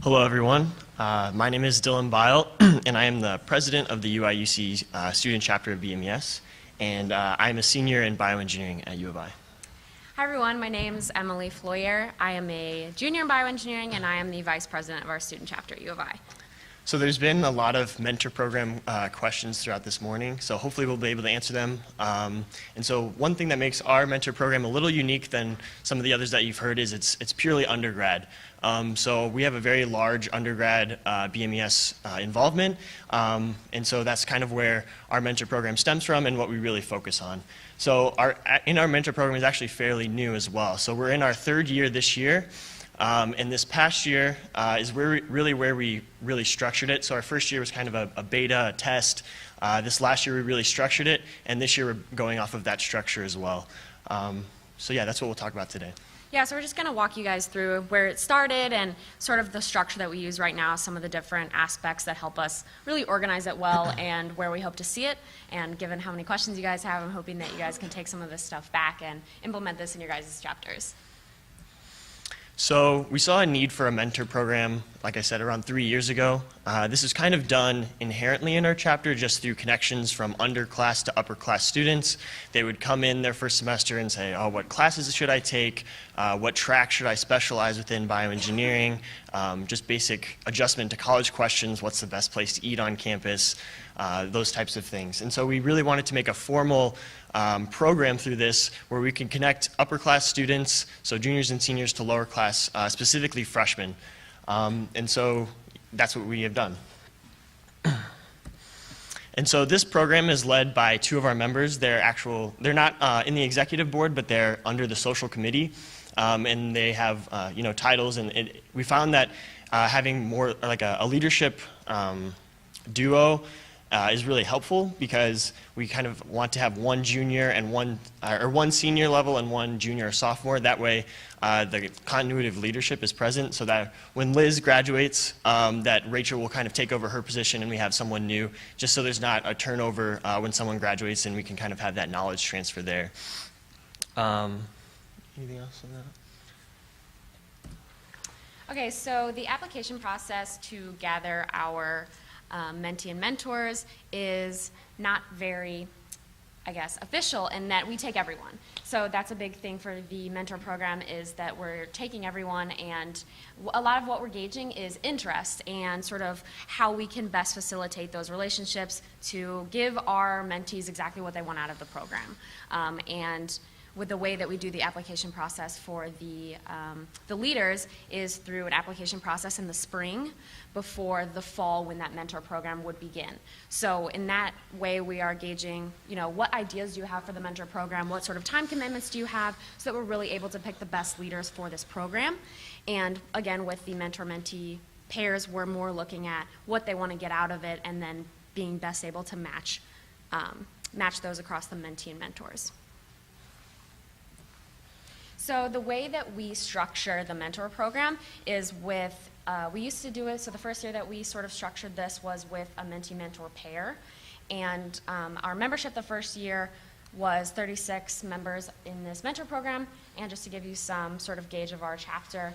Hello, everyone. My name is Dylan Bile, and I am the president of the UIUC student chapter of BMES, and I'm a senior in bioengineering at U of I. Hi, everyone. My name's Emily Floyer. I am a junior in bioengineering, and I am the vice president of our student chapter at U of I. So there's been a lot of mentor program questions throughout this morning, so hopefully we'll be able to answer them. And so one thing that makes our mentor program a little unique than some of the others that you've heard is it's purely undergrad. So we have a very large undergrad BMES involvement, and so that's kind of where our mentor program stems from and what we really focus on. So our mentor program is actually fairly new as well. So we're in our third year this year. And this past year is where we really structured it. So our first year was kind of a beta, a test. This last year we really structured it, and this year we're going off of that structure as well. So yeah, that's what we'll talk about today. Yeah, so we're just going to walk you guys through where it started and sort of the structure that we use right now, some of the different aspects that help us really organize it well and where we hope to see it. And given how many questions you guys have, I'm hoping that you guys can take some of this stuff back and implement this in your guys' chapters. So we saw a need for a mentor program, like I said, around 3 years ago. This is kind of done inherently in our chapter just through connections from underclass to upper class students. They would come in their first semester and say, oh, what classes should I take? What track should I specialize within bioengineering? Just basic adjustment to college questions, what's the best place to eat on campus? Those types of things. And so we really wanted to make a formal program through this where we can connect upper class students, so juniors and seniors, to lower class, specifically freshmen. And so that's what we have done. And so this program is led by two of our members. They're not in the executive board, but they're under the social committee. And they have titles, and we found that having more like a leadership duo is really helpful because we kind of want to have one junior and one senior level and one junior or sophomore. That way the continuity of leadership is present so that when Liz graduates, that Rachel will kind of take over her position and we have someone new, just so there's not a turnover when someone graduates, and we can kind of have that knowledge transfer there. Anything else on that? Okay, so the application process to gather our mentee and mentors is not very, official in that we take everyone. So that's a big thing for the mentor program, is that we're taking everyone, and a lot of what we're gauging is interest and sort of how we can best facilitate those relationships to give our mentees exactly what they want out of the program. And with the way that we do the application process for the leaders is through an application process in the spring before the fall when that mentor program would begin. So in that way we are gauging, what ideas do you have for the mentor program, what sort of time commitments do you have, so that we're really able to pick the best leaders for this program. And again, with the mentor-mentee pairs, we're more looking at what they want to get out of it and then being best able to match those across the mentee and mentors. So the way that we structure the mentor program is with, we used to do it, so the first year that we sort of structured this was with a mentee-mentor pair. And our membership the first year was 36 members in this mentor program. And just to give you some sort of gauge of our chapter,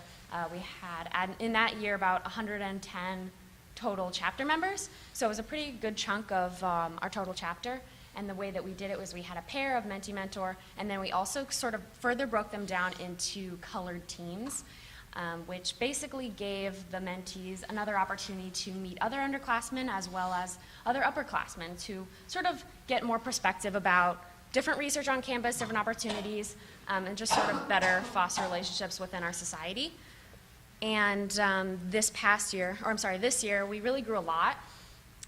we had, in that year, about 110 total chapter members. So it was a pretty good chunk of our total chapter. And the way that we did it was we had a pair of mentee-mentor, and then we also sort of further broke them down into colored teams, which basically gave the mentees another opportunity to meet other underclassmen as well as other upperclassmen to sort of get more perspective about different research on campus, different opportunities, and just sort of better foster relationships within our society. And this year, we really grew a lot,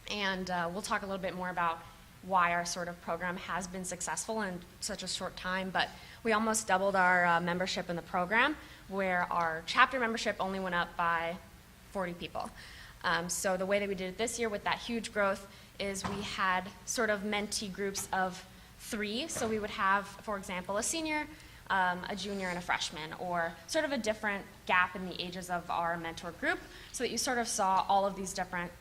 and we'll talk a little bit more about why our sort of program has been successful in such a short time, but we almost doubled our membership in the program, where our chapter membership only went up by 40 people. So the way that we did it this year with that huge growth is we had sort of mentee groups of 3. So we would have, for example, a senior, a junior, and a freshman, or sort of a different gap in the ages of our mentor group, so that you sort of saw all of these different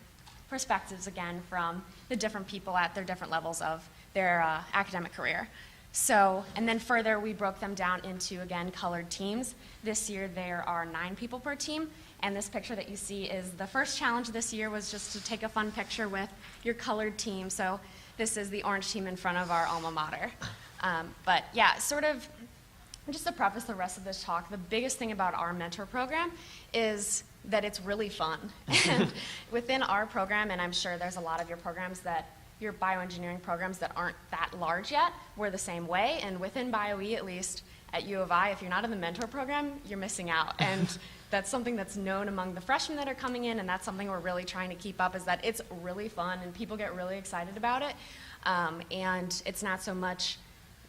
perspectives again from the different people at their different levels of their academic career. So, and then further, we broke them down into, again, colored teams. This year, there are 9 people per team, and this picture that you see is the first challenge this year was just to take a fun picture with your colored team. So this is the orange team in front of our alma mater. But yeah, sort of, just to preface the rest of this talk, the biggest thing about our mentor program is that it's really fun. And within our program, and I'm sure there's a lot of your programs that your bioengineering programs that aren't that large yet, we're the same way. And within BioE, at least at U of I, if you're not in the mentor program, you're missing out. And that's something that's known among the freshmen that are coming in, and that's something we're really trying to keep up, is that it's really fun and people get really excited about it. And it's not so much,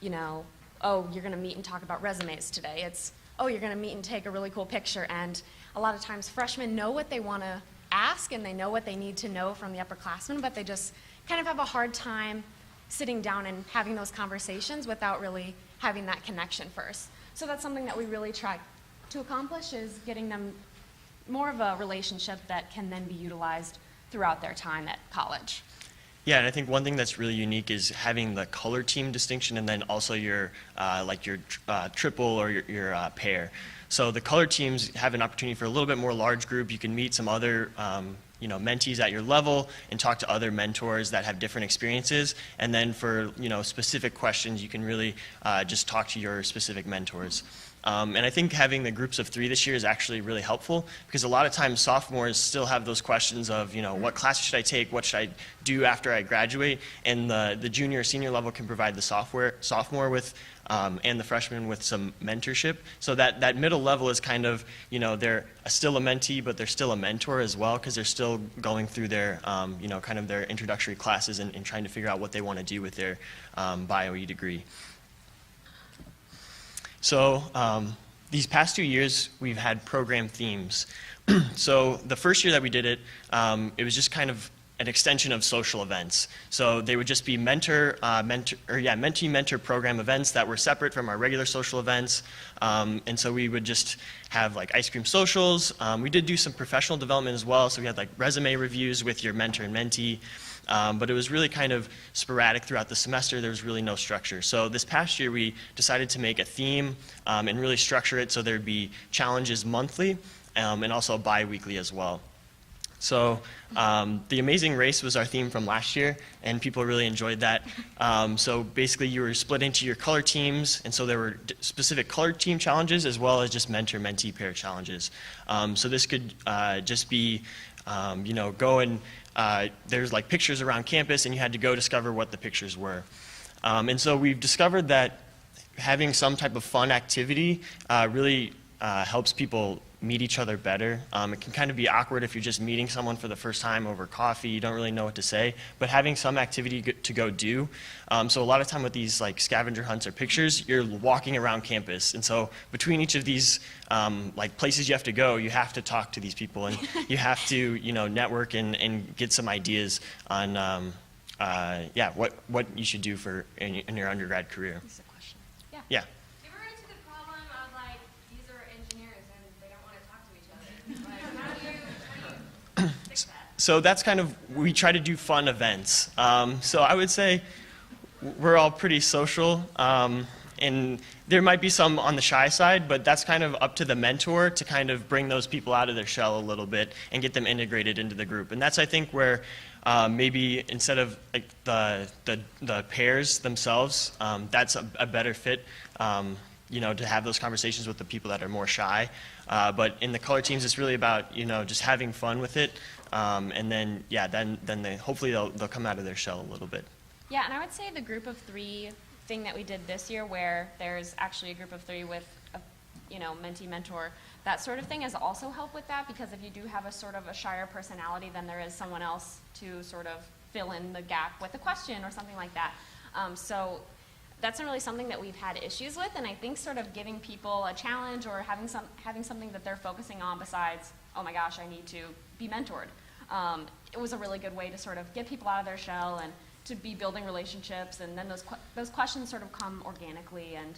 you know, oh, you're gonna meet and talk about resumes today. It's, oh, you're gonna meet and take a really cool picture. And a lot of times freshmen know what they wanna ask and they know what they need to know from the upperclassmen, but they just kind of have a hard time sitting down and having those conversations without really having that connection first. So that's something that we really try to accomplish, is getting them more of a relationship that can then be utilized throughout their time at college. Yeah, and I think one thing that's really unique is having the color team distinction and then also your triple or your pair. So the color teams have an opportunity for a little bit more large group. You can meet some other mentees at your level and talk to other mentors that have different experiences. And then for specific questions, you can really just talk to your specific mentors. And I think having the groups of 3 this year is actually really helpful, because a lot of times sophomores still have those questions of, what classes should I take, what should I do after I graduate, and the junior or senior level can provide the sophomore with, and the freshman with some mentorship. So that middle level is kind of, they're still a mentee, but they're still a mentor as well, because they're still going through their, kind of their introductory classes and trying to figure out what they want to do with their BioE degree. So these past 2 years, we've had program themes. So the first year that we did it, it was just kind of an extension of social events. So they would just be mentee-mentor program events that were separate from our regular social events. And so we would just have like ice cream socials. We did do some professional development as well. So we had like resume reviews with your mentor and mentee. But it was really kind of sporadic throughout the semester. There was really no structure. So this past year, we decided to make a theme and really structure it so there'd be challenges monthly and also bi-weekly as well. So the Amazing Race was our theme from last year, and people really enjoyed that. So basically, you were split into your color teams, and so there were specific color team challenges as well as just mentor-mentee pair challenges. So this could just be, go and there's like pictures around campus, and you had to go discover what the pictures were. And so we've discovered that having some type of fun activity really helps people meet each other better. It can kind of be awkward if you're just meeting someone for the first time over coffee, you don't really know what to say, but having some activity to go do. So a lot of time with these like scavenger hunts or pictures, you're walking around campus, and so between each of these like places you have to go, you have to talk to these people, and you have to network and get some ideas on what you should do for in your undergrad career. That's a question. Yeah. Yeah. So that's kind of, we try to do fun events. So I would say we're all pretty social, and there might be some on the shy side, but that's kind of up to the mentor to kind of bring those people out of their shell a little bit and get them integrated into the group. And that's, I think, where maybe instead of like the pairs themselves, that's a better fit, to have those conversations with the people that are more shy. But in the color teams, it's really about, just having fun with it. And then, then hopefully they'll come out of their shell a little bit. Yeah, and I would say the group of 3 thing that we did this year, where there's actually a group of 3 with a, mentee, mentor, that sort of thing has also helped with that, because if you do have a sort of a shyer personality, then there is someone else to sort of fill in the gap with a question or something like that. So that's not really something that we've had issues with, and I think sort of giving people a challenge or having something that they're focusing on besides, oh my gosh, I need to be mentored. It was a really good way to sort of get people out of their shell and to be building relationships, and then those questions sort of come organically, and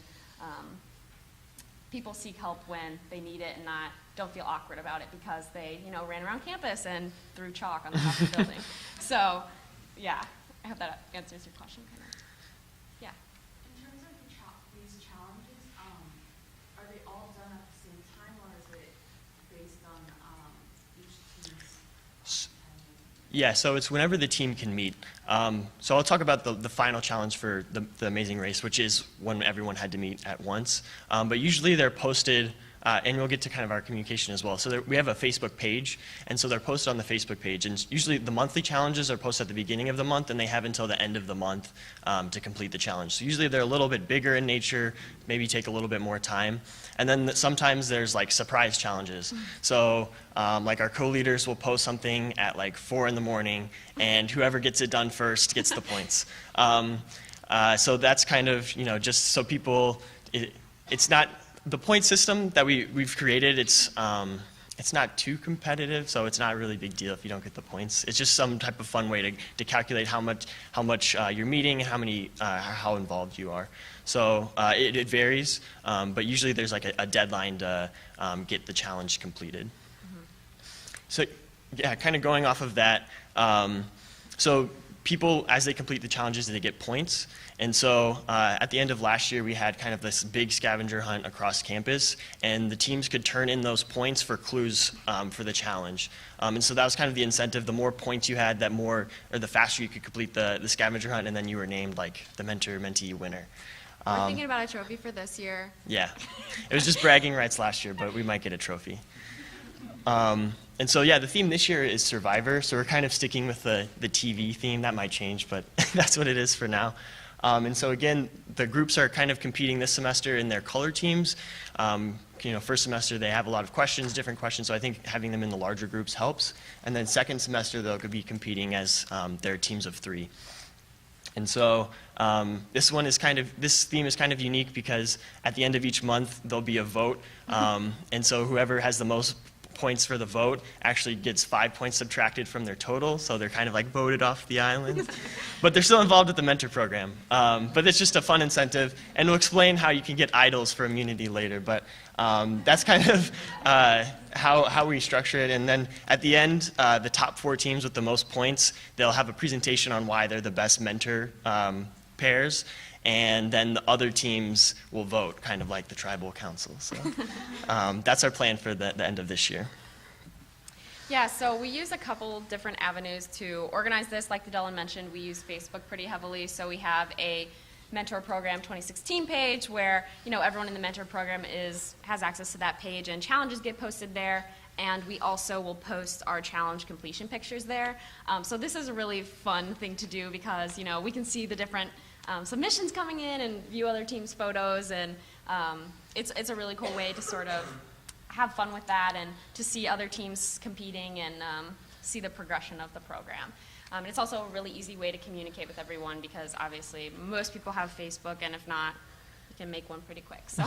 people seek help when they need it and don't feel awkward about it because they ran around campus and threw chalk on the top of the building. So yeah, I hope that answers your question. In terms of Yeah, so it's whenever the team can meet. So I'll talk about the final challenge for the Amazing Race, which is when everyone had to meet at once. But usually they're posted, and we'll get to kind of our communication as well. So we have a Facebook page, and so they're posted on the Facebook page. And usually the monthly challenges are posted at the beginning of the month, and they have until the end of the month to complete the challenge. So usually they're a little bit bigger in nature, maybe take a little bit more time. And then sometimes there's like surprise challenges. So like our co-leaders will post something at like 4 in the morning, and whoever gets it done first gets the points. So that's kind of, just so people, it's not, the point system that we've created, it's not too competitive, so it's not a really big deal if you don't get the points. It's just some type of fun way to calculate how much you're meeting and how involved you are. So it varies, but usually there's like a deadline to get the challenge completed. So yeah, kind of going off of that, so people, as they complete the challenges, they get points. And so at the end of last year, we had kind of this big scavenger hunt across campus, and the teams could turn in those points for clues for the challenge. And so that was kind of the incentive. The more points you had, the faster you could complete the scavenger hunt, and then you were named like the mentor-mentee winner. We're thinking about a trophy for this year. Yeah, it was just bragging rights last year, but we might get a trophy. And so, yeah, the theme this year is Survivor, so we're kind of sticking with the TV theme. That might change, but that's what it is for now. And so, again, the groups are kind of competing this semester in their color teams. First semester, they have a lot of questions, different questions, so I think having them in the larger groups helps. And then second semester, they'll be competing as their teams of 3. And so this theme is kind of unique because at the end of each month, there'll be a vote. And so whoever has the most points for the vote actually gets 5 points subtracted from their total, so they're kind of like voted off the island. But they're still involved with the mentor program. But it's just a fun incentive, and we'll explain how you can get idols for immunity later. But that's kind of how we structure it. And then at the end, the top 4 teams with the most points, they'll have a presentation on why they're the best mentor pairs. And then the other teams will vote, kind of like the tribal council. So that's our plan for the end of this year. Yeah, so we use a couple different avenues to organize this. Like Dylan mentioned, we use Facebook pretty heavily. So we have a Mentor Program 2016 page where everyone in the Mentor Program has access to that page, and challenges get posted there. And we also will post our challenge completion pictures there. So this is a really fun thing to do because we can see the different submissions coming in and view other teams' photos, and it's a really cool way to sort of have fun with that and to see other teams competing and see the progression of the program. And it's also a really easy way to communicate with everyone because obviously most people have Facebook, and if not, you can make one pretty quick. So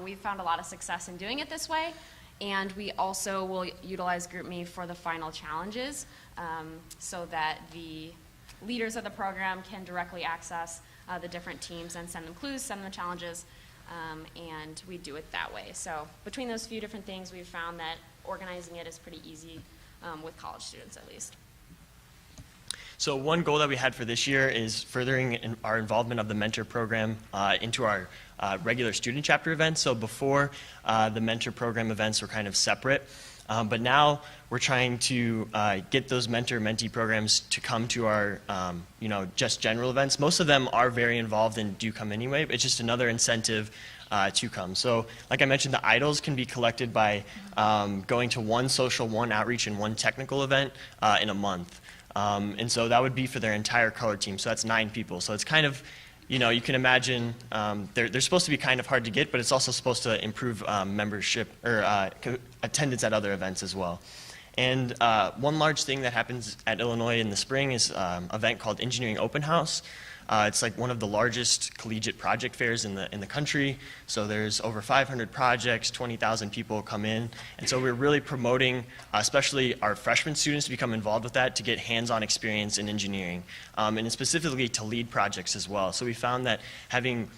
we've found a lot of success in doing it this way. And we also will utilize GroupMe for the final challenges so that the leaders of the program can directly access the different teams and send them clues, send them challenges, and we do it that way. So between those few different things, we've found that organizing it is pretty easy with college students at least. So one goal that we had for this year is furthering our involvement of the mentor program into our regular student chapter events. So before, the mentor program events were kind of separate. But now we're trying to get those mentor-mentee programs to come to our, just general events. Most of them are very involved and do come anyway, but it's just another incentive to come. So like I mentioned, the idols can be collected by going to one social, one outreach, and one technical event in a month. And so that would be for their entire color team. So that's 9 people. So it's kind of, you can imagine they're supposed to be kind of hard to get, but it's also supposed to improve membership or attendance at other events as well. And one large thing that happens at Illinois in the spring is an event called Engineering Open House. It's like one of the largest collegiate project fairs in the country. So there's over 500 projects, 20,000 people come in. And so we're really promoting, especially our freshman students to become involved with that to get hands-on experience in engineering, and specifically to lead projects as well. So we found that having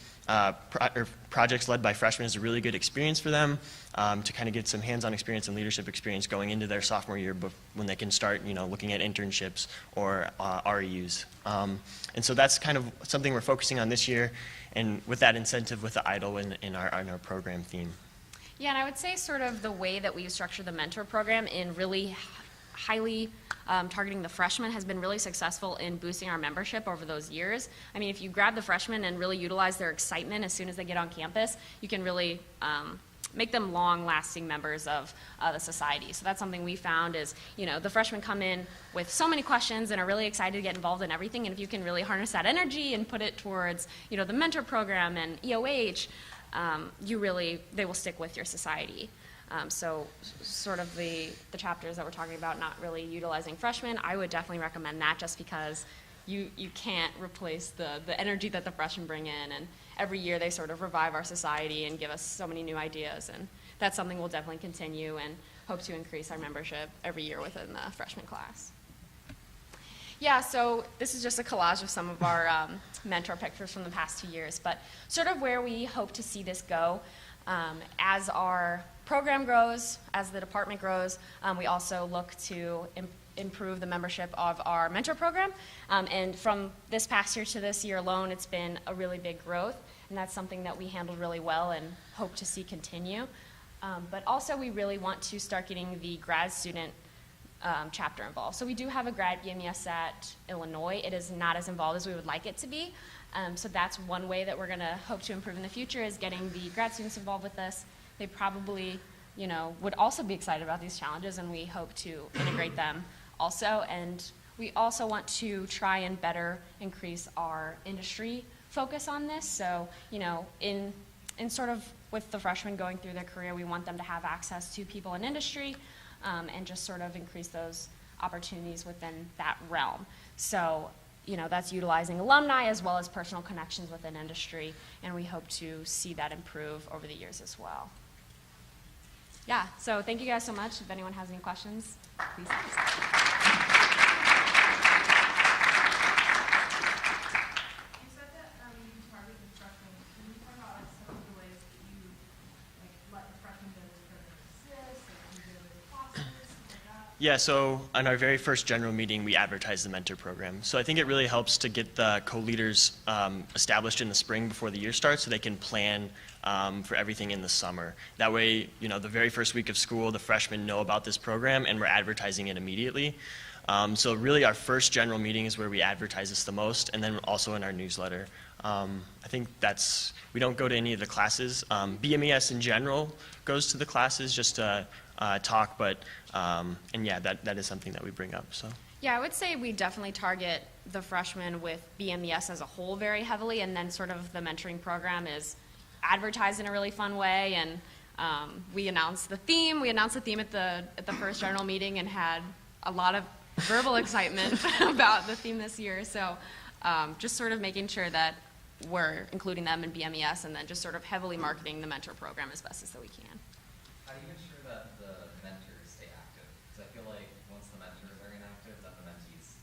projects led by freshmen is a really good experience for them to kind of get some hands-on experience and leadership experience going into their sophomore year when they can start, looking at internships or REUs. And so that's kind of something we're focusing on this year, and with that incentive with the idol in our program theme. Yeah, and I would say sort of the way that we structure the mentor program in really highly targeting the freshmen has been really successful in boosting our membership over those years. I mean, if you grab the freshmen and really utilize their excitement as soon as they get on campus, you can really make them long-lasting members of the society. So that's something we found is, the freshmen come in with so many questions and are really excited to get involved in everything, and if you can really harness that energy and put it towards, the mentor program and EOH, they will stick with your society. So sort of the chapters that we're talking about not really utilizing freshmen, I would definitely recommend that just because you can't replace the energy that the freshmen bring in, and every year they sort of revive our society and give us so many new ideas, and that's something we'll definitely continue and hope to increase our membership every year within the freshman class. Yeah, so this is just a collage of some of our mentor pictures from the past 2 years, but sort of where we hope to see this go as our program grows, as the department grows, we also look to improve the membership of our mentor program. And from this past year to this year alone, it's been a really big growth, and that's something that we handled really well and hope to see continue. But also we really want to start getting the grad student chapter involved. So we do have a grad BMES at Illinois. It is not as involved as we would like it to be. So that's one way that we're going to hope to improve in the future is getting the grad students involved with this. They probably, would also be excited about these challenges, and we hope to integrate them also. And we also want to try and better increase our industry focus on this. So, in sort of with the freshmen going through their career, we want them to have access to people in industry and just sort of increase those opportunities within that realm. So, that's utilizing alumni as well as personal connections within industry, and we hope to see that improve over the years as well. Yeah, so thank you guys so much. If anyone has any questions, please ask. You said that you target the freshmen. Can you talk about some of the ways that you let the freshmen know this program exists, and you go to classes, stuff like that? Yeah, so on our very first general meeting, we advertised the mentor program. So I think it really helps to get the co-leaders established in the spring before the year starts so they can plan for everything in the summer. That way, the very first week of school, the freshmen know about this program and we're advertising it immediately. So really our first general meeting is where we advertise this the most, and then also in our newsletter. I think we don't go to any of the classes. BMES in general goes to the classes just to talk, but, and yeah, that is something that we bring up, so. Yeah, I would say we definitely target the freshmen with BMES as a whole very heavily, and then sort of the mentoring program is advertised in a really fun way, and we announced the theme. We announced the theme at the first general meeting and had a lot of verbal excitement about the theme this year. So just sort of making sure that we're including them in BMES and then just sort of heavily marketing the mentor program as best as we can. How do you ensure that the mentors stay active? Because I feel like once the mentors are inactive, that the mentees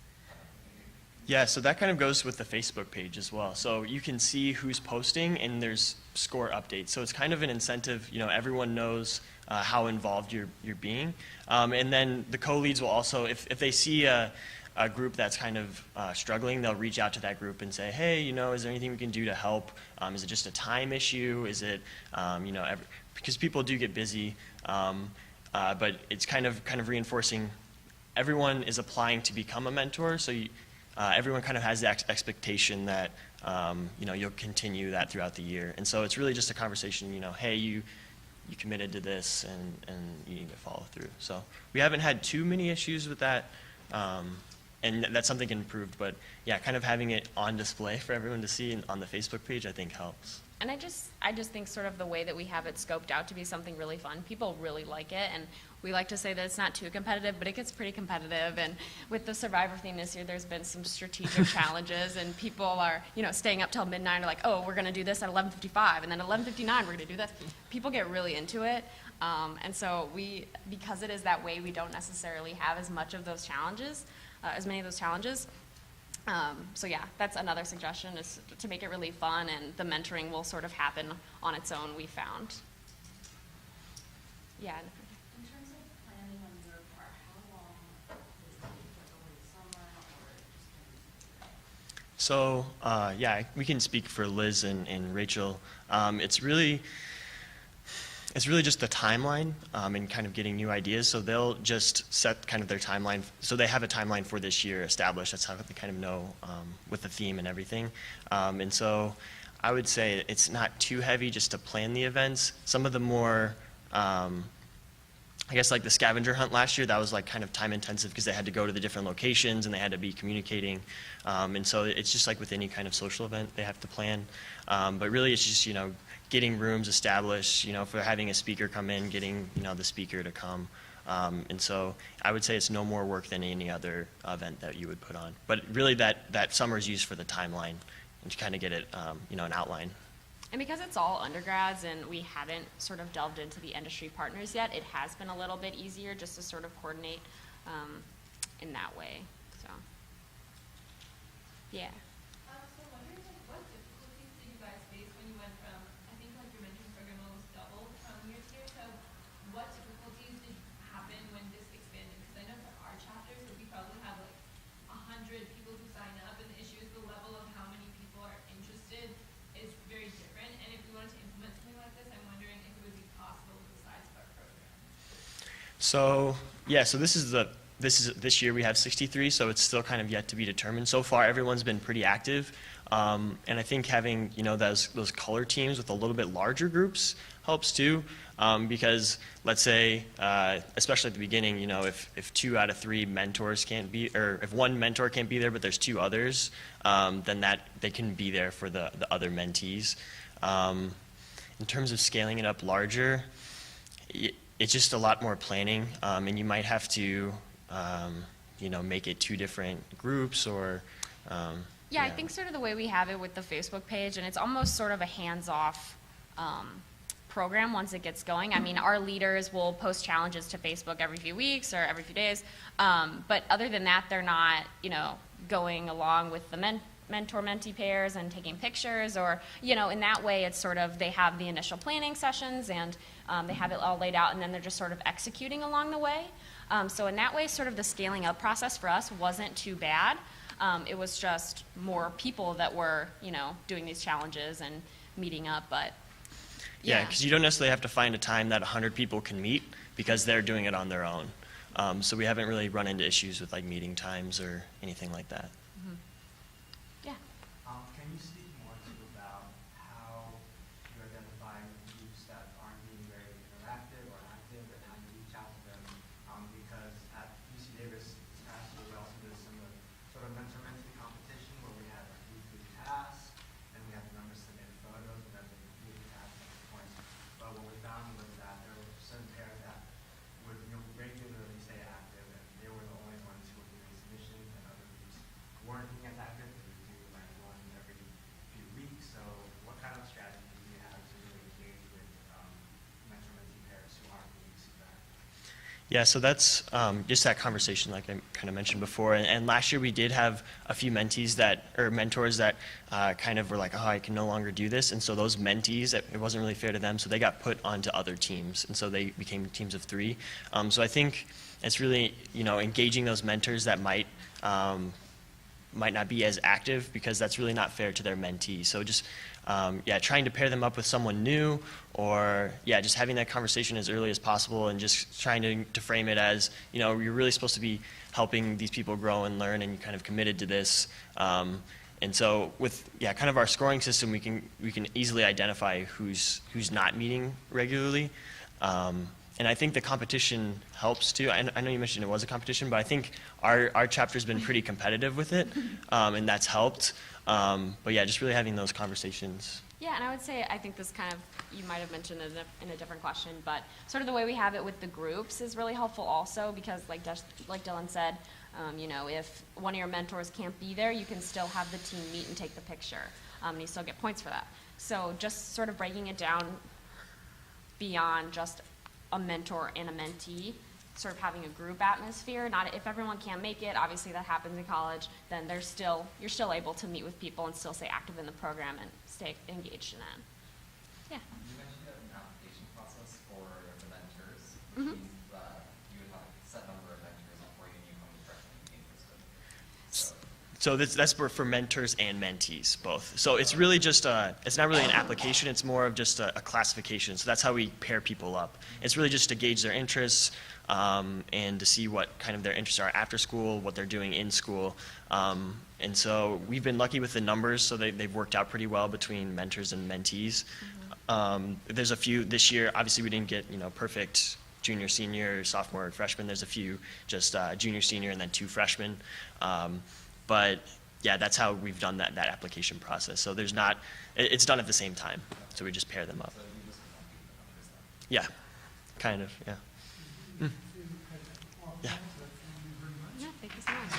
Yeah, so that kind of goes with the Facebook page as well. So you can see who's posting, and there's score updates. So it's kind of an incentive, everyone knows how involved you're being. And then the co-leads will also, if they see a group that's kind of struggling, they'll reach out to that group and say, hey, is there anything we can do to help? Is it just a time issue? Is it, because people do get busy, but it's kind of reinforcing everyone is applying to become a mentor, so everyone kind of has the expectation that you'll continue that throughout the year. And so it's really just a conversation, hey, you committed to this and you need to follow through. So we haven't had too many issues with that, and that's something improved, but yeah, kind of having it on display for everyone to see on the Facebook page I think helps. And I just think sort of the way that we have it scoped out to be something really fun. People really like it, and we like to say that it's not too competitive, but it gets pretty competitive. And with the Survivor theme this year, there's been some strategic challenges, and people are, staying up till midnight, are like, oh, we're going to do this at 11:55, and then at 11:59 we're going to do this. People get really into it, and so because it is that way, we don't necessarily have as many of those challenges. So yeah, that's another suggestion, is to make it really fun, and the mentoring will sort of happen on its own, we found. Yeah. In terms of planning on your part, how long does it take, over the summer or just? So yeah, we can speak for Liz and Rachel. it's really just the timeline and kind of getting new ideas. So they'll just set kind of their timeline. So they have a timeline for this year established. That's how they kind of know with the theme and everything. And so I would say it's not too heavy just to plan the events. Some of the more, I guess like the scavenger hunt last year, that was like kind of time intensive because they had to go to the different locations and they had to be communicating. And so it's just like with any kind of social event they have to plan. But really it's just, getting rooms established, for having a speaker come in, getting, the speaker to come. And so I would say it's no more work than any other event that you would put on. But really that summer is used for the timeline and to kind of get it, an outline. And because it's all undergrads and we haven't sort of delved into the industry partners yet, it has been a little bit easier just to sort of coordinate in that way. So, yeah. So wondering, what difficulties did you guys face when you went from, I think like your mentoring program almost doubled from year to year, so what difficulties did happen when this expanded? Because I know for our chapters, we probably have like 100 people who sign up, and the issue is the level of how many people are interested is very different, and if we wanted to implement something like this, I'm wondering if it would be possible with the size of our program. So this year we have 63, so it's still kind of yet to be determined. So far, everyone's been pretty active, and I think having those color teams with a little bit larger groups helps too, because let's say, especially at the beginning, if 2 out of 3 mentors can't be, or if one mentor can't be there, but there's 2 others, then that they can be there for the other mentees. In terms of scaling it up larger, it's just a lot more planning, and you might have to, make it 2 different groups or. Yeah, I think sort of the way we have it with the Facebook page, and it's almost sort of a hands-off program once it gets going. I mean, our leaders will post challenges to Facebook every few weeks or every few days, but other than that, they're not, going along with the mentor-mentee pairs and taking pictures or, in that way, it's sort of, they have the initial planning sessions and they have it all laid out and then they're just sort of executing along the way. So in that way, sort of the scaling up process for us wasn't too bad. It was just more people that were, doing these challenges and meeting up, but Yeah, because you don't necessarily have to find a time that 100 people can meet because they're doing it on their own. So we haven't really run into issues with like meeting times or anything like that. yeah. Can you speak more to about how you're identifying groups that aren't being very interactive or active and how you reach out to them? Because at UC Davis this past year, we also did some sort of mentor-mentee competition where we had a weekly task and we had the members submit photos and then they completed the task at the point. But what we found was that there were certain pairs that would regularly stay active and they were the only ones who were doing submissions and other groups weren't being as active. We do like one every few weeks. So what kind of strategy do you have to really engage with mentor-mentee pairs who aren't being super active? Yeah, so that's just that conversation like I kind of mentioned before. And last year we did have a few mentees or mentors that kind of were like, oh, I can no longer do this. And so those mentees, it wasn't really fair to them, so they got put onto other teams. And so they became teams of 3. So I think it's really, engaging those mentors that might not be as active because that's really not fair to their mentee. So just, trying to pair them up with someone new or, just having that conversation as early as possible and just trying to frame it as, you're really supposed to be helping these people grow and learn and you kind of committed to this. And so with, kind of our scoring system, we can easily identify who's not meeting regularly. And I think the competition helps too. I know you mentioned it was a competition, but I think our chapter's been pretty competitive with it, and that's helped. But just really having those conversations. Yeah, and I would say, I think this kind of, you might have mentioned it in a different question, but sort of the way we have it with the groups is really helpful also because like Dylan said, if one of your mentors can't be there, you can still have the team meet and take the picture, and you still get points for that. So just sort of breaking it down beyond just a mentor and a mentee, sort of having a group atmosphere. Not if everyone can't make it, obviously that happens in college, then you're still able to meet with people and still stay active in the program and stay engaged in it. Yeah. You mentioned you have an application process for the mentors, which Mhm. means that you would have a set number of mentors before you knew how many freshmen would be interested. So So that's for mentors and mentees, both. So it's really just, it's not really an application, it's more of just a classification. So that's how we pair people up. It's really just to gauge their interests and to see what kind of their interests are after school, what they're doing in school. And so we've been lucky with the numbers, so they've worked out pretty well between mentors and mentees. There's a few this year, obviously we didn't get, perfect junior, senior, sophomore, and freshman. There's a few just junior, senior, and then 2 freshmen. But yeah, that's how we've done that application process. So there's not, it's done at the same time. So we just pair them up. Yeah, kind of, yeah. Yeah. Yeah, thank you so much.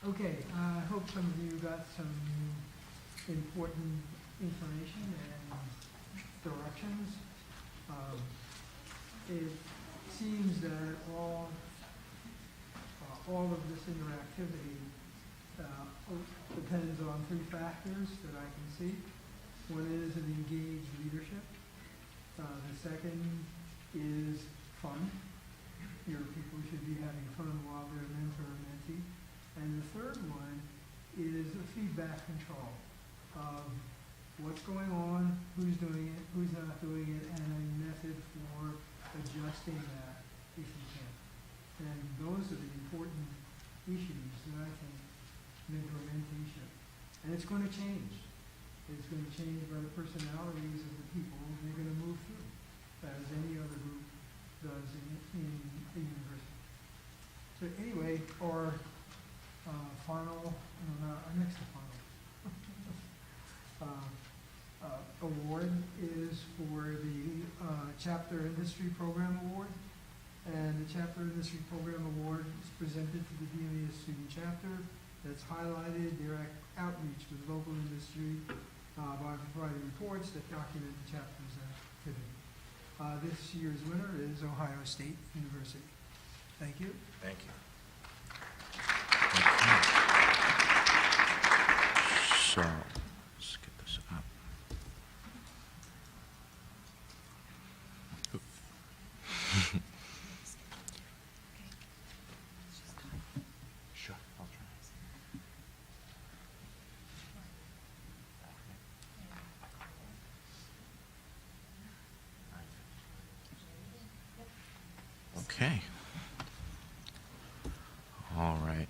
Okay, I hope some of you got some important information and directions. It seems that all of this interactivity depends on 3 factors that I can see. One is an engaged leadership. The second is fun. Your people should be having fun while they're mentor or mentee. And the third one is a feedback control of what's going on, who's doing it, who's not doing it, and a method for adjusting that if you can. And those are the important issues that I think mentor-menteeship. And it's going to change. It's going to change by the personalities of the people they're going to move through, as any other group does in a university. So anyway, our final, next to final, award is for the Chapter Industry Program Award. And the Chapter Industry Program Award is presented to the BMES Student Chapter that's highlighted their outreach with local industry by providing reports that document the chapter's activity. This year's winner is Ohio State University. Thank you. Thank you. So, let's get this up. Sure, I'll try. Okay. All right.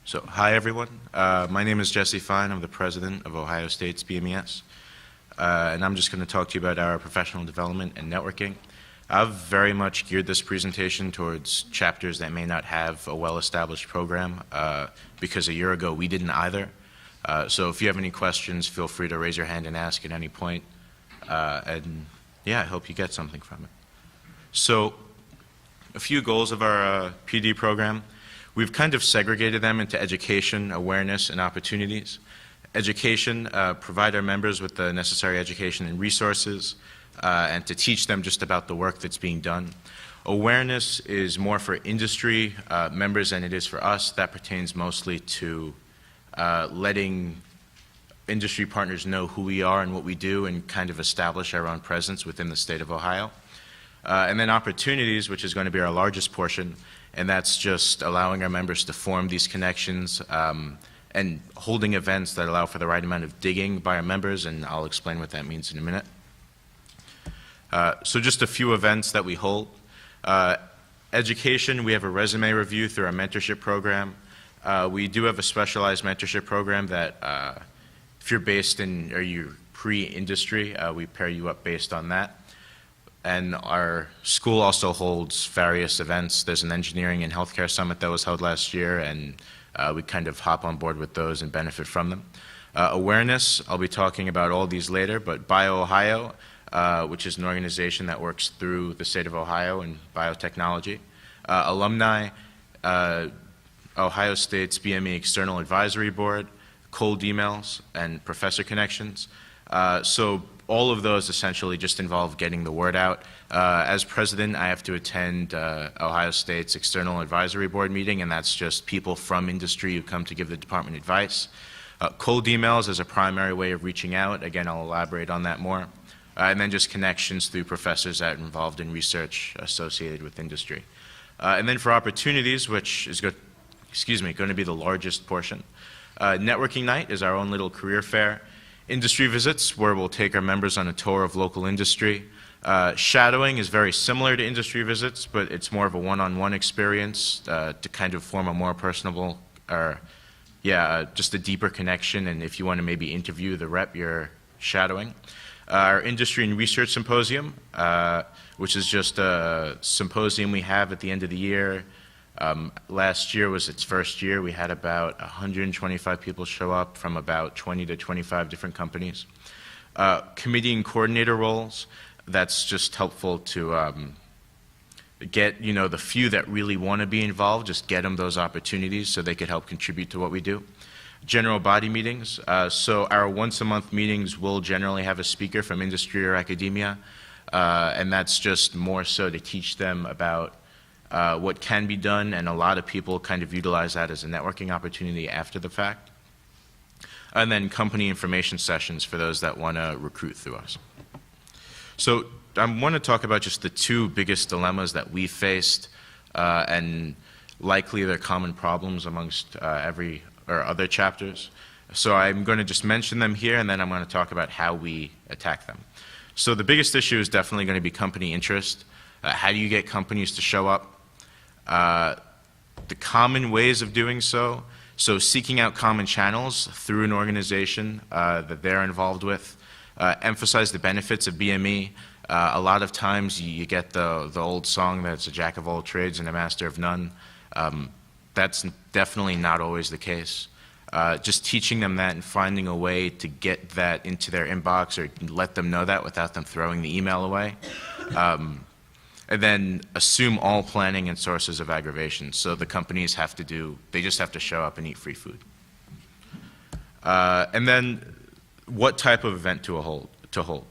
So, hi everyone. My name is Jesse Fine. I'm the president of Ohio State's BMES. And I'm just going to talk to you about our professional development and networking. I've very much geared this presentation towards chapters that may not have a well-established program, because a year ago we didn't either. So if you have any questions, feel free to raise your hand and ask at any point. And yeah, I hope you get something from it. So a few goals of our PD program. We've kind of segregated them into education, awareness, and opportunities. Education, provide our members with the necessary education and resources, and to teach them just about the work that's being done. Awareness is more for industry members than it is for us. That pertains mostly to letting industry partners know who we are and what we do and kind of establish our own presence within the state of Ohio. And then opportunities, which is going to be our largest portion, and that's just allowing our members to form these connections and holding events that allow for the right amount of digging by our members, and I'll explain what that means in a minute. So just a few events that we hold. Education, we have a resume review through our mentorship program. We do have a specialized mentorship program that if you're based in, or you're pre-industry, we pair you up based on that. And our school also holds various events. There's an engineering and healthcare summit that was held last year, and we kind of hop on board with those and benefit from them. Awareness, I'll be talking about all these later, but BioOhio, which is an organization that works through the state of Ohio in biotechnology. Alumni, Ohio State's BME External Advisory Board, cold emails, and professor connections. So all of those essentially just involve getting the word out. As president, I have to attend Ohio State's External Advisory Board meeting, and that's just people from industry who come to give the department advice. Cold emails is a primary way of reaching out. Again, I'll elaborate on that more. and then just connections through professors that are involved in research associated with industry. And then for opportunities, which is going to be the largest portion, networking night is our own little career fair. Industry visits, where we'll take our members on a tour of local industry. Shadowing is very similar to industry visits, but it's more of a one-on-one experience to kind of form a more personable, just a deeper connection, and if you want to maybe interview the rep you're shadowing. Our Industry and Research Symposium, which is just a symposium we have at the end of the year. Last year was its first year. We had about 125 people show up from about 20 to 25 different companies. Committee and coordinator roles, that's just helpful to get, the few that really want to be involved, just get them those opportunities so they could help contribute to what we do. General body meetings. So our once-a-month meetings will generally have a speaker from industry or academia, and that's just more so to teach them about what can be done, and a lot of people kind of utilize that as a networking opportunity after the fact. And then company information sessions for those that want to recruit through us. So I want to talk about just the two biggest dilemmas that we faced, and likely they're common problems amongst other chapters. So I'm going to just mention them here, and then I'm going to talk about how we attack them. So the biggest issue is definitely going to be company interest. How do you get companies to show up? The common ways of doing so seeking out common channels through an organization that they're involved with. Emphasize the benefits of BME. A lot of times you get the old song that's a jack of all trades and a master of none. That's definitely not always the case. Just teaching them that and finding a way to get that into their inbox or let them know that without them throwing the email away. And then assume all planning and sources of aggravation. So the companies they just have to show up and eat free food. And then what type of event to hold.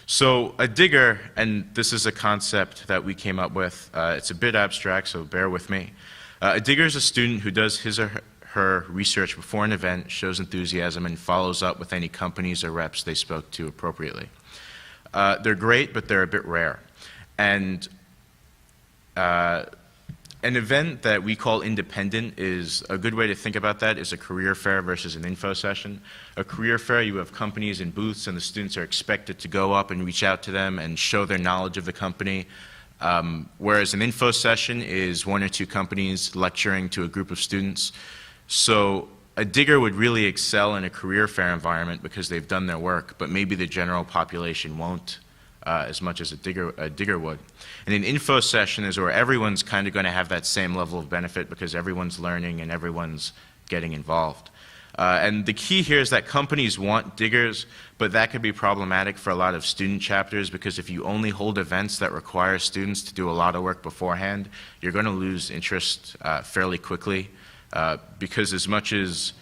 So a digger, and this is a concept that we came up with, it's a bit abstract, so bear with me. A digger is a student who does his or her research before an event, shows enthusiasm, and follows up with any companies or reps they spoke to appropriately. They're great, but they're a bit rare. And an event that we call independent is a good way to think about that is a career fair versus an info session. A career fair, you have companies in booths, and the students are expected to go up and reach out to them and show their knowledge of the company. Whereas an info session is one or two companies lecturing to a group of students. So a digger would really excel in a career fair environment because they've done their work, but maybe the general population won't as much as a digger would. And an info session is where everyone's kind of going to have that same level of benefit because everyone's learning and everyone's getting involved. And the key here is that companies want diggers, but that could be problematic for a lot of student chapters because if you only hold events that require students to do a lot of work beforehand, you're going to lose interest fairly quickly because as much as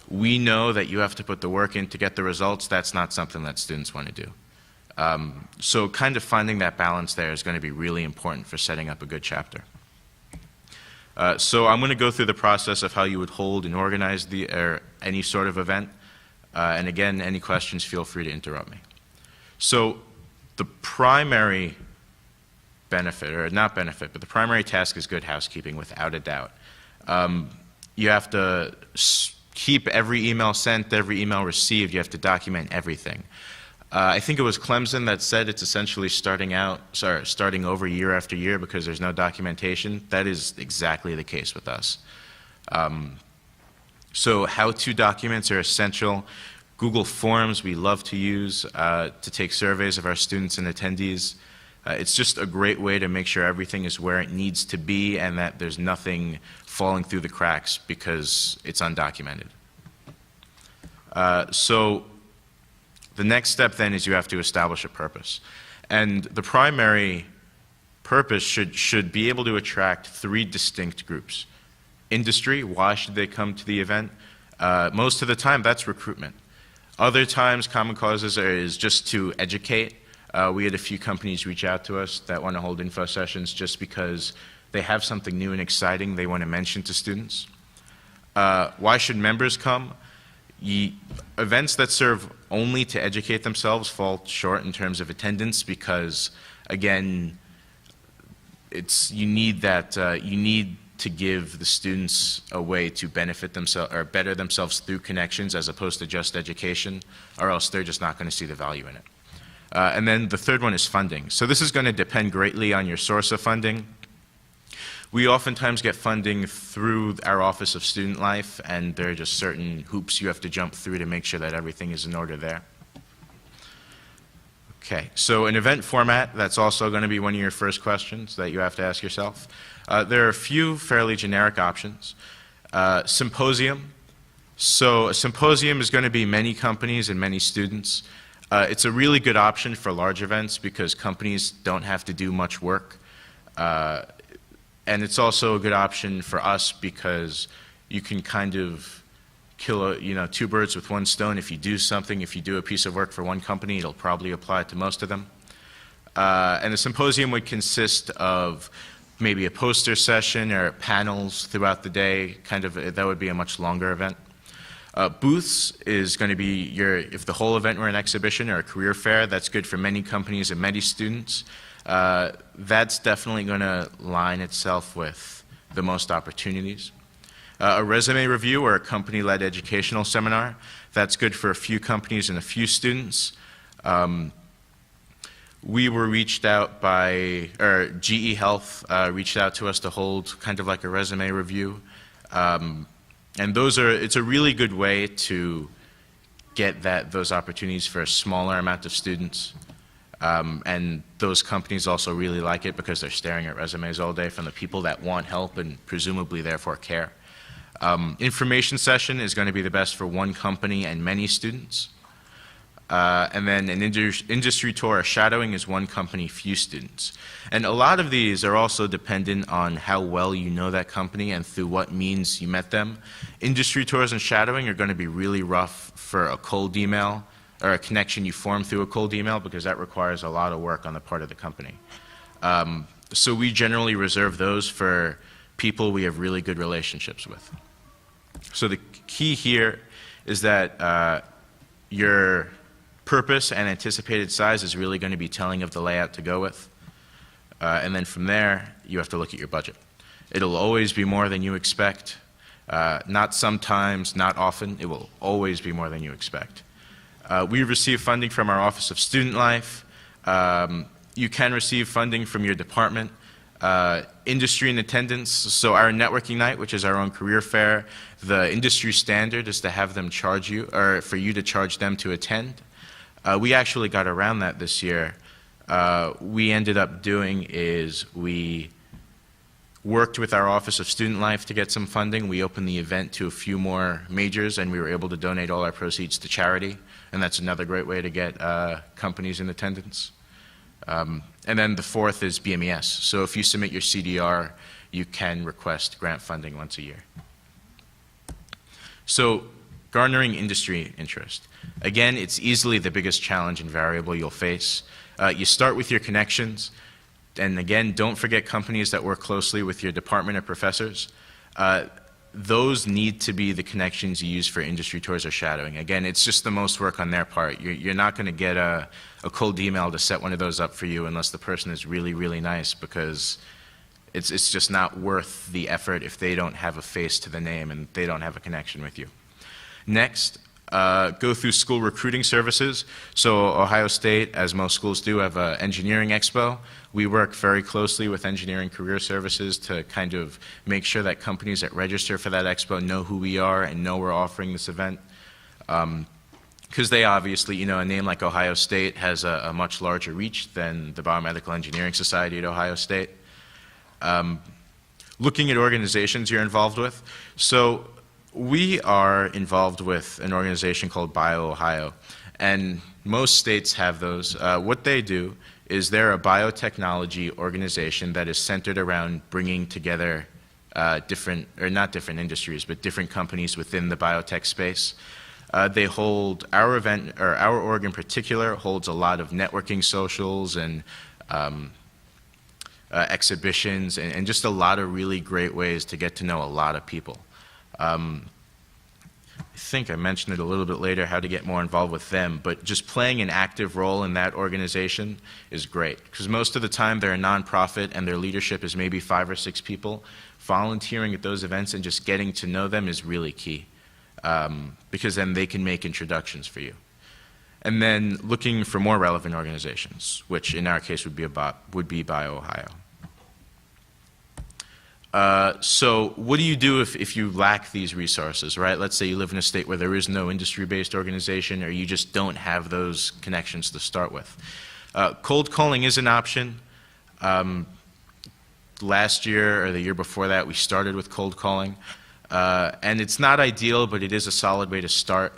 we know that you have to put the work in to get the results, that's not something that students want to do. So kind of finding that balance there is going to be really important for setting up a good chapter. So I'm going to go through the process of how you would hold and organize any sort of event. And again, any questions, feel free to interrupt me. So the primary benefit, or not benefit, but the primary task is good housekeeping without a doubt. You have to keep every email sent, every email received. You have to document everything. I think it was Clemson that said it's essentially starting over year after year because there's no documentation. That is exactly the case with us. So how-to documents are essential. Google Forms we love to use to take surveys of our students and attendees. It's just a great way to make sure everything is where it needs to be and that there's nothing falling through the cracks because it's undocumented. So the next step then is you have to establish a purpose. And the primary purpose should be able to attract three distinct groups. Industry, why should they come to the event? Most of the time that's recruitment. Other times common causes is just to educate. We had a few companies reach out to us that want to hold info sessions just because they have something new and exciting they want to mention to students. Why should members come? Events that serve only to educate themselves fall short in terms of attendance because, again, you need to give the students a way to benefit themselves or better themselves through connections as opposed to just education, or else they're just not going to see the value in it. And then the third one is funding. So this is going to depend greatly on your source of funding. We oftentimes get funding through our Office of Student Life, and there are just certain hoops you have to jump through to make sure that everything is in order there. Okay, so an event format, that's also going to be one of your first questions that you have to ask yourself. There are a few fairly generic options. Symposium. So a symposium is going to be many companies and many students. It's a really good option for large events because companies don't have to do much work. And it's also a good option for us because you can kind of kill two birds with one stone. If you do something, if you do a piece of work for one company, it'll probably apply to most of them. And the symposium would consist of maybe a poster session or panels throughout the day. That would be a much longer event. Booths is going to be if the whole event were an exhibition or a career fair, that's good for many companies and many students. That's definitely going to line itself with the most opportunities. A resume review or a company-led educational seminar, that's good for a few companies and a few students. We were reached out or GE Health reached out to us to hold kind of like a resume review. And it's a really good way to get those opportunities for a smaller amount of students. And those companies also really like it because they're staring at resumes all day from the people that want help and presumably therefore care. Information session is going to be the best for one company and many students. And then an industry tour or shadowing is one company, few students. And a lot of these are also dependent on how well you know that company and through what means you met them. Industry tours and shadowing are going to be really rough for a cold email or a connection you form through a cold email because that requires a lot of work on the part of the company. So we generally reserve those for people we have really good relationships with. So the key here is that your purpose and anticipated size is really going to be telling of the layout to go with. And then from there, you have to look at your budget. It'll always be more than you expect. Not sometimes, not often. It will always be more than you expect. We receive funding from our Office of Student Life. You can receive funding from your department. Industry and attendance, so our networking night, which is our own career fair, the industry standard is to have them charge you, or for you to charge them to attend. We actually got around that this year. We ended up doing is we worked with our Office of Student Life to get some funding. We opened the event to a few more majors, and we were able to donate all our proceeds to charity, and that's another great way to get companies in attendance. And then the fourth is BMES. So if you submit your CDR, you can request grant funding once a year. So garnering industry interest. Again, it's easily the biggest challenge and variable you'll face. You start with your connections. And again, don't forget companies that work closely with your department or professors. Those need to be the connections you use for industry tours or shadowing. Again, it's just the most work on their part. You're not going to get a cold email to set one of those up for you unless the person is really, really nice, because it's just not worth the effort if they don't have a face to the name and they don't have a connection with you. Next, go through school recruiting services. So Ohio State, as most schools do, have an engineering expo. We work very closely with engineering career services to kind of make sure that companies that register for that expo know who we are and know we're offering this event. Because they obviously, a name like Ohio State has a much larger reach than the Biomedical Engineering Society at Ohio State. Looking at organizations you're involved with. So we are involved with an organization called BioOhio, and most states have those. What they do is they're a biotechnology organization that is centered around bringing together not different industries, but different companies within the biotech space. They hold our event, or our org in particular, holds a lot of networking socials and exhibitions and just a lot of really great ways to get to know a lot of people. think I mentioned it a little bit later, how to get more involved with them, but just playing an active role in that organization is great, because most of the time they're a nonprofit and their leadership is maybe 5 or 6 people. Volunteering at those events and just getting to know them is really key, because then they can make introductions for you. And then looking for more relevant organizations, which in our case would be BioOhio. So what do you do if you lack these resources, right? Let's say you live in a state where there is no industry-based organization, or you just don't have those connections to start with. Cold calling is an option. Last year or the year before that, we started with cold calling. And it's not ideal, but it is a solid way to start.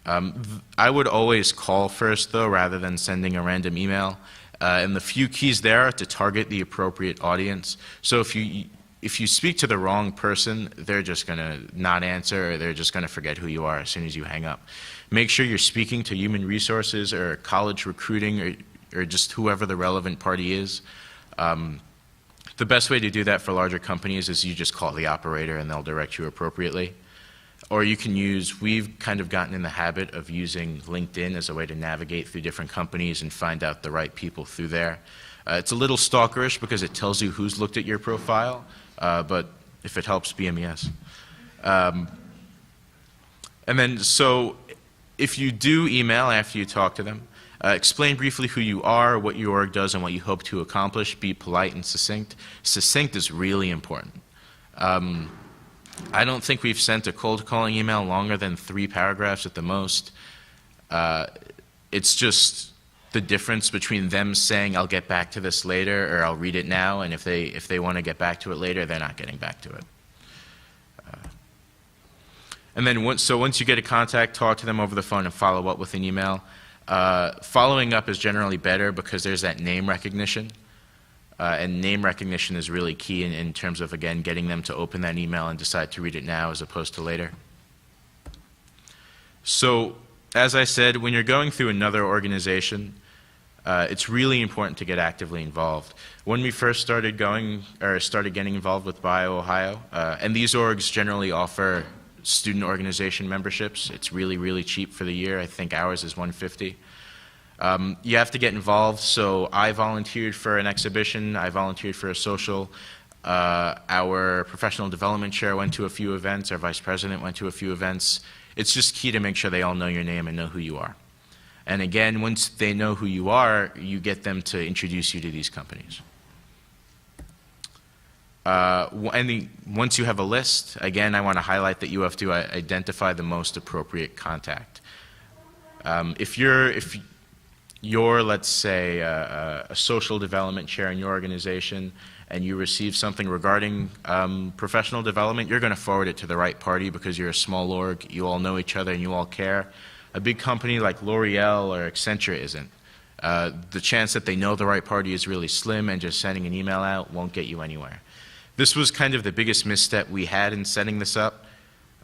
I would always call first, though, rather than sending a random email. And the few keys there are to target the appropriate audience. So if you speak to the wrong person, they're just going to not answer, or they're just going to forget who you are as soon as you hang up. Make sure you're speaking to human resources or college recruiting, or just whoever the relevant party is. The best way to do that for larger companies is you just call the operator and they'll direct you appropriately. Or you can we've kind of gotten in the habit of using LinkedIn as a way to navigate through different companies and find out the right people through there. It's a little stalkerish because it tells you who's looked at your profile, but if it helps, BMES. And then, so if you do email after you talk to them, explain briefly who you are, what your org does, and what you hope to accomplish. Be polite and succinct. Succinct is really important. I don't think we've sent a cold calling email longer than 3 paragraphs at the most. It's just the difference between them saying, I'll get back to this later, or I'll read it now, and if they want to get back to it later, they're not getting back to it. And then once you get a contact, talk to them over the phone and follow up with an email. Following up is generally better because there's that name recognition. And name recognition is really key in terms of, again, getting them to open that email and decide to read it now as opposed to later. So, as I said, when you're going through another organization, it's really important to get actively involved. When we first started getting involved with BioOhio, and these orgs generally offer student organization memberships. It's really, really cheap for the year. I think ours is $150. You have to get involved, so I volunteered for an exhibition, I volunteered for a social, our professional development chair went to a few events, our vice president went to a few events. It's just key to make sure they all know your name and know who you are. And again, once they know who you are, you get them to introduce you to these companies. Once you have a list, again, I want to highlight that you have to identify the most appropriate contact. If you're, let's say, a social development chair in your organization, and you receive something regarding professional development, you're going to forward it to the right party because you're a small org, you all know each other, and you all care. A big company like L'Oreal or Accenture isn't. The chance that they know the right party is really slim, and just sending an email out won't get you anywhere. This was kind of the biggest misstep we had in setting this up.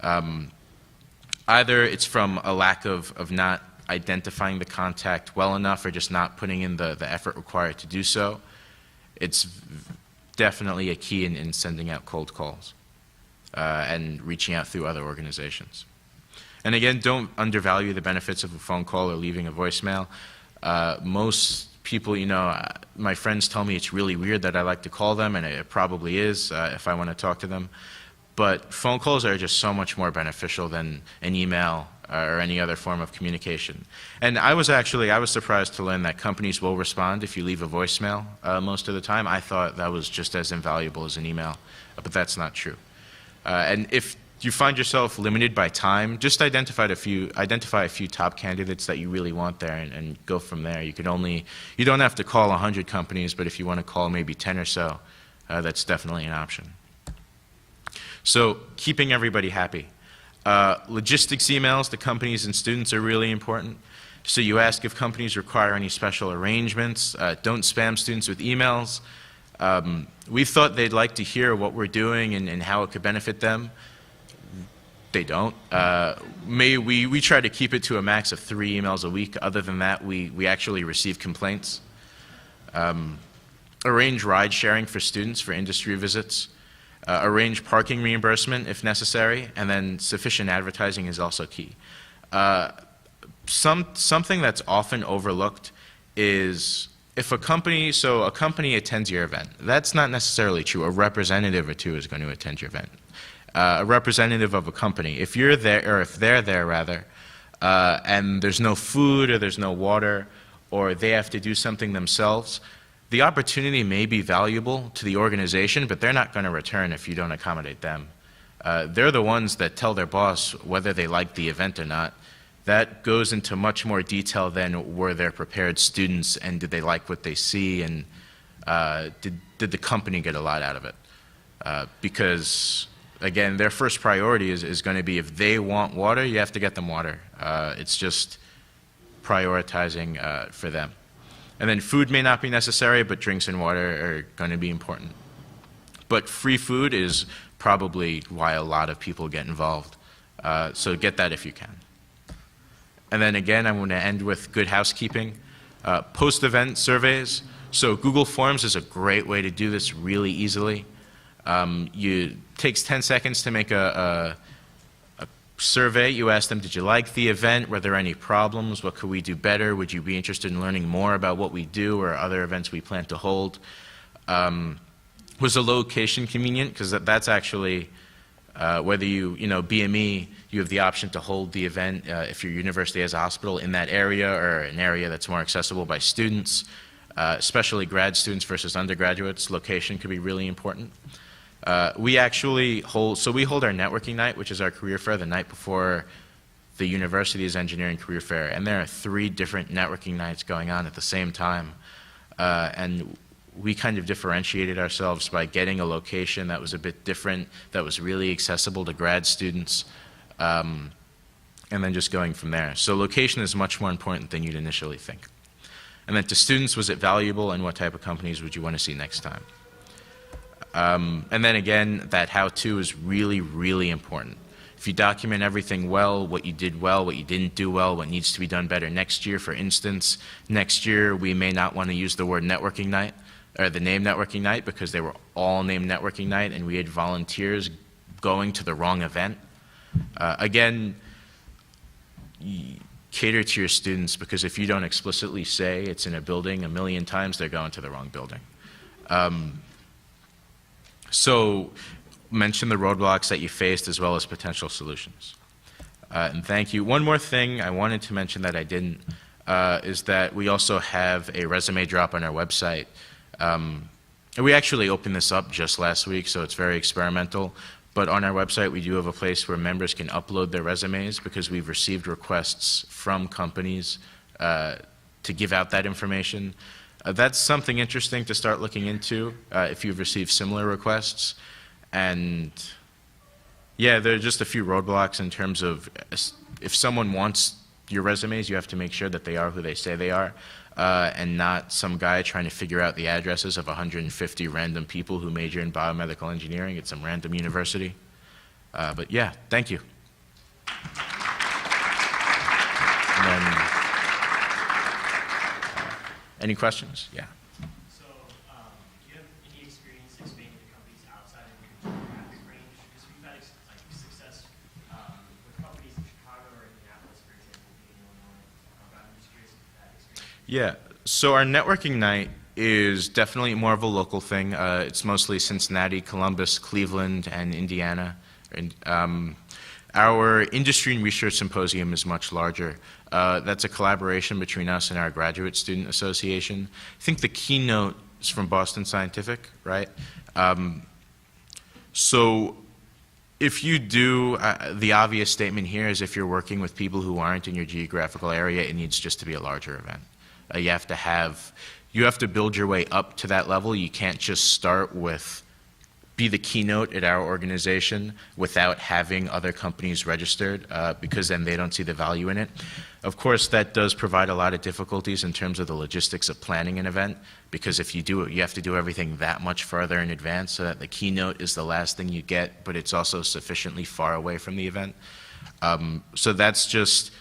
Either it's from a lack of not identifying the contact well enough, or just not putting in the effort required to do so. It's definitely a key in sending out cold calls and reaching out through other organizations. And again, don't undervalue the benefits of a phone call or leaving a voicemail. Most people, my friends tell me it's really weird that I like to call them, and it probably is if I want to talk to them. But phone calls are just so much more beneficial than an email or any other form of communication. And I was surprised to learn that companies will respond if you leave a voicemail most of the time. I thought that was just as invaluable as an email, but that's not true. And if you find yourself limited by time, just identify a few top candidates that you really want there, and go from there. You don't have to call 100 companies, but if you want to call maybe 10 or so, that's definitely an option. So keeping everybody happy. Logistics emails to companies and students are really important. So you ask if companies require any special arrangements. Don't spam students with emails. We thought they'd like to hear what we're doing and how it could benefit them. They don't. We try to keep it to a max of 3 emails a week. Other than that, we actually receive complaints. Arrange ride sharing for students for industry visits. Arrange parking reimbursement if necessary, and then sufficient advertising is also key. Something that's often overlooked is if a company attends your event. That's not necessarily true. A representative or two is going to attend your event. A representative of a company, if you're there, or if they're there rather, and there's no food or there's no water, or they have to do something themselves, the opportunity may be valuable to the organization, but they're not going to return if you don't accommodate them. They're the ones that tell their boss whether they like the event or not. That goes into much more detail than were there prepared students and did they like what they see and did the company get a lot out of it. Because, again, their first priority is going to be if they want water, you have to get them water. It's just prioritizing for them. And then food may not be necessary, but drinks and water are going to be important. But free food is probably why a lot of people get involved. So get that if you can. And then again, I'm going to end with good housekeeping. Post-event surveys. So Google Forms is a great way to do this really easily. It takes 10 seconds to make a survey. You ask them, did you like the event? Were there any problems? What could we do better? Would you be interested in learning more about what we do or other events we plan to hold? Was the location convenient? Because that's actually, whether BME, you have the option to hold the event if your university has a hospital in that area or an area that's more accessible by students, especially grad students versus undergraduates. Location could be really important. We actually hold our networking night, which is our career fair, the night before the university's engineering career fair. And there are 3 different networking nights going on at the same time. And we kind of differentiated ourselves by getting a location that was a bit different, that was really accessible to grad students, and then just going from there. So location is much more important than you'd initially think. And then to students, was it valuable, and what type of companies would you want to see next time? And then again, that how-to is really, really important. If you document everything well, what you did well, what you didn't do well, what needs to be done better next year, for instance, next year we may not want to use the word networking night, or the name networking night, because they were all named networking night and we had volunteers going to the wrong event. Again, cater to your students, because if you don't explicitly say it's in a building 1,000,000 times, they're going to the wrong building. So mention the roadblocks that you faced as well as potential solutions. And thank you. One more thing I wanted to mention that I didn't is that we also have a resume drop on our website. We actually opened this up just last week, so it's very experimental. But on our website, we do have a place where members can upload their resumes, because we've received requests from companies to give out that information. That's something interesting to start looking into if you've received similar requests. And yeah, there are just a few roadblocks in terms of if someone wants your resumes, you have to make sure that they are who they say they are. And not some guy trying to figure out the addresses of 150 random people who major in biomedical engineering at some random university. But yeah, thank you. And then, any questions? Yeah. So, do you have any experience expanding to companies outside of your geographic range? Because we've had success with companies in Chicago or Indianapolis, for example, being in Illinois. I'm just curious if that experience. Yeah, so our networking night is definitely more of a local thing. It's mostly Cincinnati, Columbus, Cleveland, and Indiana. And, our industry and research symposium is much larger. That's a collaboration between us and our graduate student association. I think the keynote is from Boston Scientific, right? So if you do, the obvious statement here is if you're working with people who aren't in your geographical area, it needs just to be a larger event. You have to build your way up to that level. You can't just start with be the keynote at our organization without having other companies registered, because then they don't see the value in it. Of course, that does provide a lot of difficulties in terms of the logistics of planning an event, because if you do it, you have to do everything that much further in advance so that the keynote is the last thing you get, but it's also sufficiently far away from the event. So that's just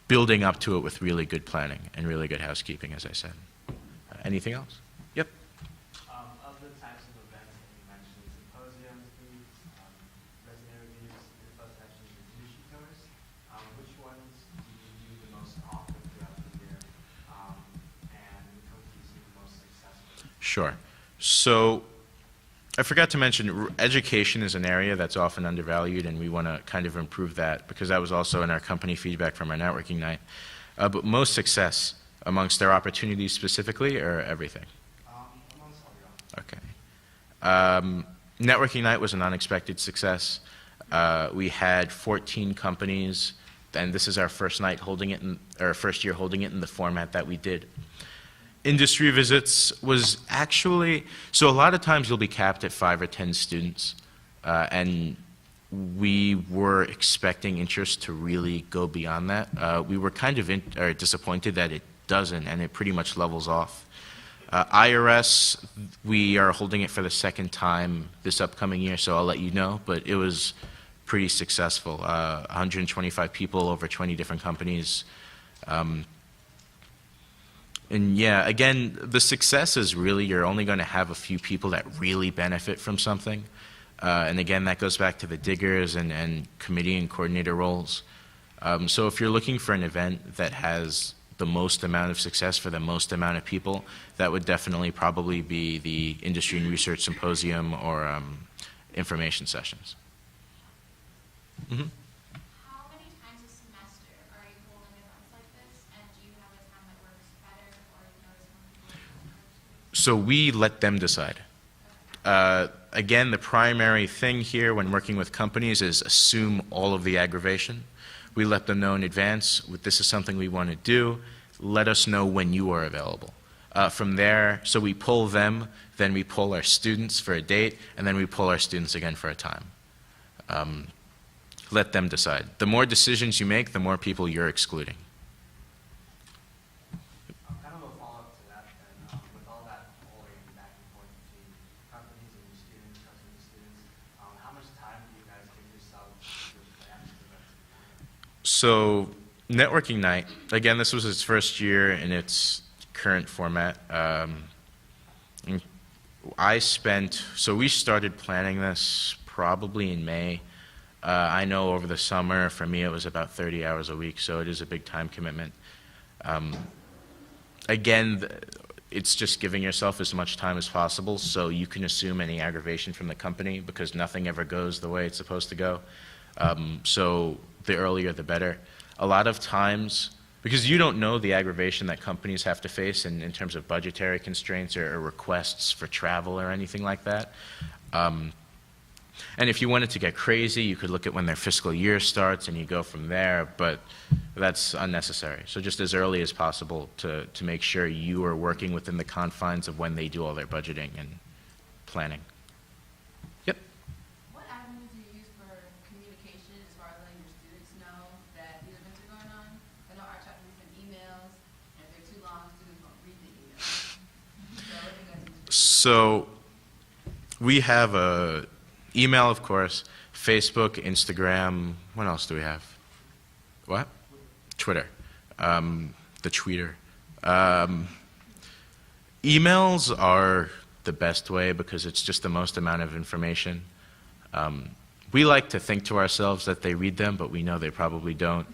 building up to it with really good planning and really good housekeeping, as I said. Anything else? Yep. Of the types of events that you mentioned, symposiums, do Sure. So I forgot to mention, education is an area that's often undervalued, and we want to kind of improve that because that was also in our company feedback from our networking night. But most success amongst their opportunities specifically, or everything? Amongst all your. Okay. Networking night was an unexpected success. We had 14 companies, and this is our first night holding it or first year holding it in the format that we did. Industry visits was actually, so a lot of times you'll be capped at 5 or 10 students, and we were expecting interest to really go beyond that. We were kind of disappointed that it doesn't, and it pretty much levels off. IRS, we are holding it for the second time this upcoming year, so I'll let you know, but it was pretty successful. 125 people over 20 different companies. And yeah, again, the success is really you're only going to have a few people that really benefit from something. And again, that goes back to the diggers and committee and coordinator roles. So if you're looking for an event that has the most amount of success for the most amount of people, that would definitely probably be the Industry and Research Symposium or information sessions. Mm-hmm. How many times a semester are you holding events like this, and do you have a time that works better, or you notice when people are So we let them decide. Again, the primary thing here when working with companies is assume all of the aggravation. We let them know in advance, this is something we want to do. Let us know when you are available. From there, so we pull them, then we pull our students for a date, and then we pull our students again for a time. Let them decide. The more decisions you make, the more people you're excluding. Kind of a follow-up to that then, with all that polling back and forth between companies and your students, customers and students, how much time do you guys give yourself to plan these events? So networking night, again, this was its first year in its current format. So we started planning this probably in May. I know over the summer, for me, it was about 30 hours a week, so it is a big time commitment. Again, it's just giving yourself as much time as possible so you can assume any aggravation from the company because nothing ever goes the way it's supposed to go. So the earlier, the better. A lot of times, because you don't know the aggravation that companies have to face in terms of budgetary constraints or requests for travel or anything like that. And if you wanted to get crazy, you could look at when their fiscal year starts and you go from there, but that's unnecessary. So just as early as possible to make sure you are working within the confines of when they do all their budgeting and planning. Yep. What avenues do you use for communication as far as letting your students know that these events are going on? I know our chapter we send emails, and if they're too long, students won't read the emails. So what do you guys use? So we have a email, of course, Facebook, Instagram. What else do we have? What? Twitter. The tweeter. Emails are the best way because it's just the most amount of information. We like to think to ourselves that they read them, but we know they probably don't.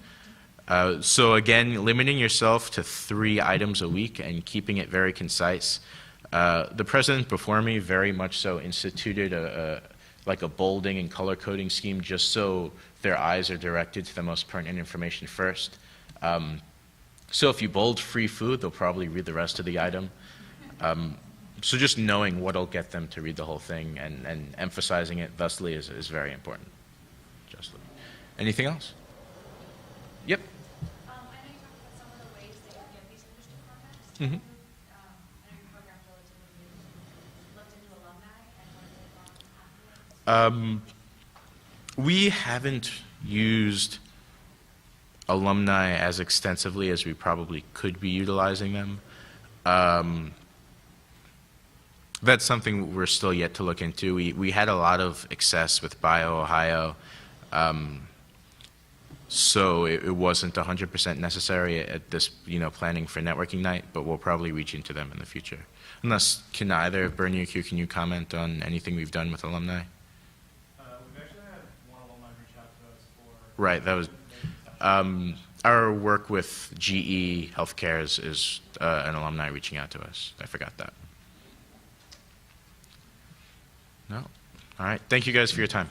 So again, limiting yourself to 3 items a week and keeping it very concise. The president before me very much so instituted like a bolding and color coding scheme just so their eyes are directed to the most pertinent information first. So if you bold free food, they'll probably read the rest of the item. So just knowing what'll get them to read the whole thing and emphasizing it thusly is very important. Justly. Anything else? Yep. I know you talked about some of the ways that you get these industry contacts. Mm-hmm. I know your program's relatively new. Looked into alumni and what it's like afterwards. We haven't used alumni as extensively as we probably could be utilizing them. That's something we're still yet to look into. We had a lot of success with BioOhio, so it wasn't 100% necessary at this, planning for networking night, but we'll probably reach into them in the future. Unless, can either of Bernie or Q, can you comment on anything we've done with alumni? We've actually had one alumni reach out to us for... Right, that was... our work with GE Healthcare is an alumni reaching out to us. I forgot that. No? All right. Thank you guys for your time.